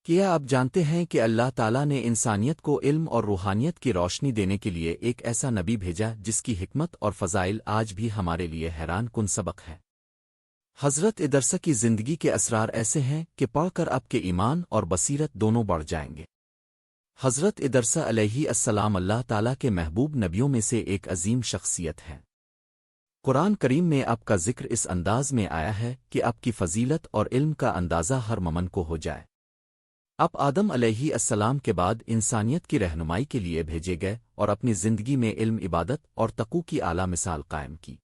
کیا آپ جانتے ہیں کہ اللہ تعالیٰ نے انسانیت کو علم اور روحانیت کی روشنی دینے کے لیے ایک ایسا نبی بھیجا جس کی حکمت اور فضائل آج بھی ہمارے لیے حیران کن سبق ہے؟ حضرت ادرسہ کی زندگی کے اسرار ایسے ہیں کہ پڑھ کر آپ کے ایمان اور بصیرت دونوں بڑھ جائیں گے۔ حضرت ادرسہ علیہ السلام اللہ تعالیٰ کے محبوب نبیوں میں سے ایک عظیم شخصیت ہے۔ قرآن کریم میں آپ کا ذکر اس انداز میں آیا ہے کہ آپ کی فضیلت اور علم کا اندازہ ہر مومن کو ہو جائے۔ آپ آدم علیہ السلام کے بعد انسانیت کی رہنمائی کے لیے بھیجے گئے اور اپنی زندگی میں علم، عبادت اور تقوی کی اعلیٰ مثال قائم کی۔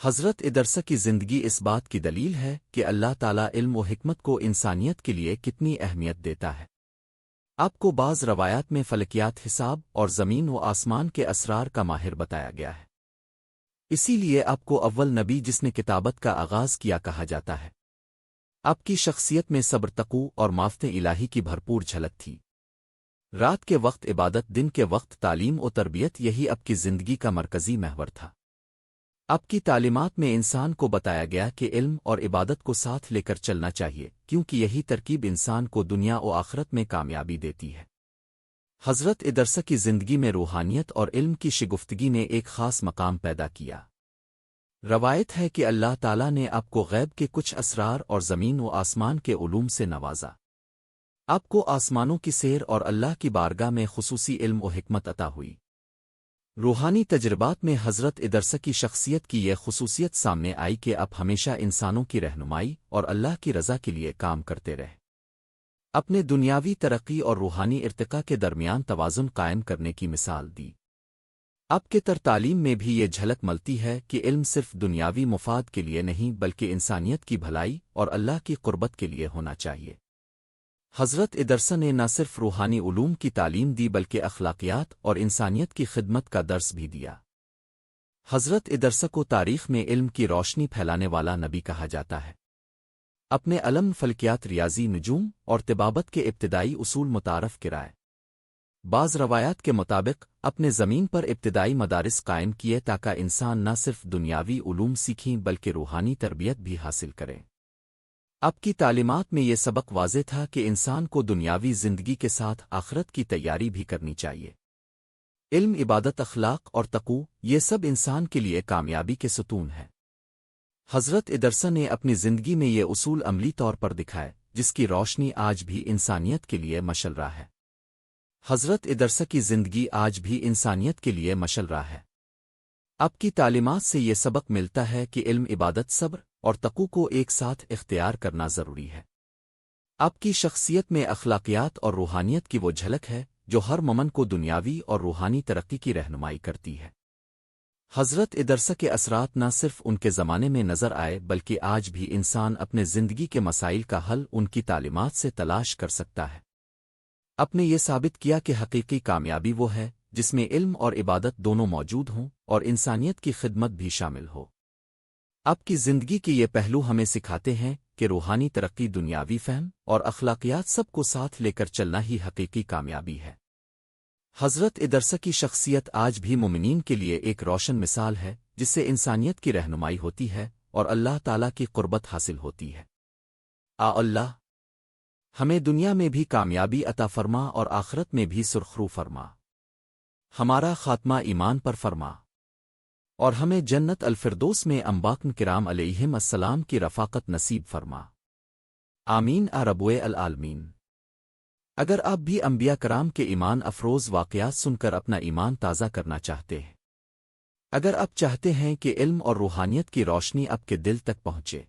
حضرت ادرسہ کی زندگی اس بات کی دلیل ہے کہ اللہ تعالیٰ علم و حکمت کو انسانیت کے لیے کتنی اہمیت دیتا ہے۔ آپ کو بعض روایات میں فلکیات، حساب اور زمین و آسمان کے اسرار کا ماہر بتایا گیا ہے۔ اسی لیے آپ کو اول نبی جس نے کتابت کا آغاز کیا کہا جاتا ہے۔ آپ کی شخصیت میں صبر، تقوی اور معافت الہی کی بھرپور جھلک تھی۔ رات کے وقت عبادت، دن کے وقت تعلیم و تربیت، یہی آپ کی زندگی کا مرکزی محور تھا۔ آپ کی تعلیمات میں انسان کو بتایا گیا کہ علم اور عبادت کو ساتھ لے کر چلنا چاہیے، کیونکہ یہی ترکیب انسان کو دنیا و آخرت میں کامیابی دیتی ہے۔ حضرت ادرسہ کی زندگی میں روحانیت اور علم کی شگفتگی نے ایک خاص مقام پیدا کیا۔ روایت ہے کہ اللہ تعالیٰ نے آپ کو غیب کے کچھ اسرار اور زمین و آسمان کے علوم سے نوازا۔ آپ کو آسمانوں کی سیر اور اللہ کی بارگاہ میں خصوصی علم و حکمت عطا ہوئی۔ روحانی تجربات میں حضرت ادرسہ کی شخصیت کی یہ خصوصیت سامنے آئی کہ آپ ہمیشہ انسانوں کی رہنمائی اور اللہ کی رضا کے لیے کام کرتے رہے۔ اپنے دنیاوی ترقی اور روحانی ارتقاء کے درمیان توازن قائم کرنے کی مثال دی۔ آپ کے تعلیم میں بھی یہ جھلک ملتی ہے کہ علم صرف دنیاوی مفاد کے لیے نہیں بلکہ انسانیت کی بھلائی اور اللہ کی قربت کے لیے ہونا چاہیے۔ حضرت ادرسہ نے نہ صرف روحانی علوم کی تعلیم دی بلکہ اخلاقیات اور انسانیت کی خدمت کا درس بھی دیا۔ حضرت ادرسہ کو تاریخ میں علم کی روشنی پھیلانے والا نبی کہا جاتا ہے۔ اپنے علم، فلکیات، ریاضی، نجوم اور طبابت کے ابتدائی اصول متعارف کرائے۔ بعض روایات کے مطابق اپنے زمین پر ابتدائی مدارس قائم کیے تاکہ انسان نہ صرف دنیاوی علوم سیکھیں بلکہ روحانی تربیت بھی حاصل کریں۔ آپ کی تعلیمات میں یہ سبق واضح تھا کہ انسان کو دنیاوی زندگی کے ساتھ آخرت کی تیاری بھی کرنی چاہیے۔ علم، عبادت، اخلاق اور تقوی، یہ سب انسان کے لیے کامیابی کے ستون ہیں۔ حضرت ادرسہ نے اپنی زندگی میں یہ اصول عملی طور پر دکھائے، جس کی روشنی آج بھی انسانیت کے لیے مشعل راہ ہے۔ حضرت ادرسہ کی زندگی آج بھی انسانیت کے لیے مشعل راہ ہے۔ آپ کی تعلیمات سے یہ سبق ملتا ہے کہ علم، عبادت، صبر اور تقوی کو ایک ساتھ اختیار کرنا ضروری ہے۔ آپ کی شخصیت میں اخلاقیات اور روحانیت کی وہ جھلک ہے جو ہر مومن کو دنیاوی اور روحانی ترقی کی رہنمائی کرتی ہے۔ حضرت ادرسہ کے اثرات نہ صرف ان کے زمانے میں نظر آئے بلکہ آج بھی انسان اپنے زندگی کے مسائل کا حل ان کی تعلیمات سے تلاش کر سکتا ہے۔ آپ نے یہ ثابت کیا کہ حقیقی کامیابی وہ ہے جس میں علم اور عبادت دونوں موجود ہوں اور انسانیت کی خدمت بھی شامل ہو۔ آپ کی زندگی کے یہ پہلو ہمیں سکھاتے ہیں کہ روحانی ترقی، دنیاوی فہم اور اخلاقیات سب کو ساتھ لے کر چلنا ہی حقیقی کامیابی ہے۔ حضرت ادرسہ کی شخصیت آج بھی مومنین کے لیے ایک روشن مثال ہے جس سے انسانیت کی رہنمائی ہوتی ہے اور اللہ تعالیٰ کی قربت حاصل ہوتی ہے۔ اللہ ہمیں دنیا میں بھی کامیابی عطا فرما اور آخرت میں بھی سرخرو فرما۔ ہمارا خاتمہ ایمان پر فرما اور ہمیں جنت الفردوس میں انبیاء کرام علیہم السلام کی رفاقت نصیب فرما۔ آمین رب العالمین۔ اگر آپ بھی انبیاء کرام کے ایمان افروز واقعات سن کر اپنا ایمان تازہ کرنا چاہتے ہیں، اگر آپ چاہتے ہیں کہ علم اور روحانیت کی روشنی آپ کے دل تک پہنچے،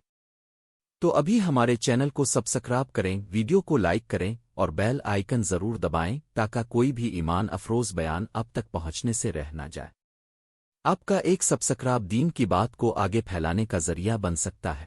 تو ابھی ہمارے چینل کو سبسکرائب کریں، ویڈیو کو لائک کریں اور بیل آئیکن ضرور دبائیں تاکہ کوئی بھی ایمان افروز بیان اب تک پہنچنے سے رہ نہ جائے۔ آپ کا ایک سبسکرائب دین کی بات کو آگے پھیلانے کا ذریعہ بن سکتا ہے۔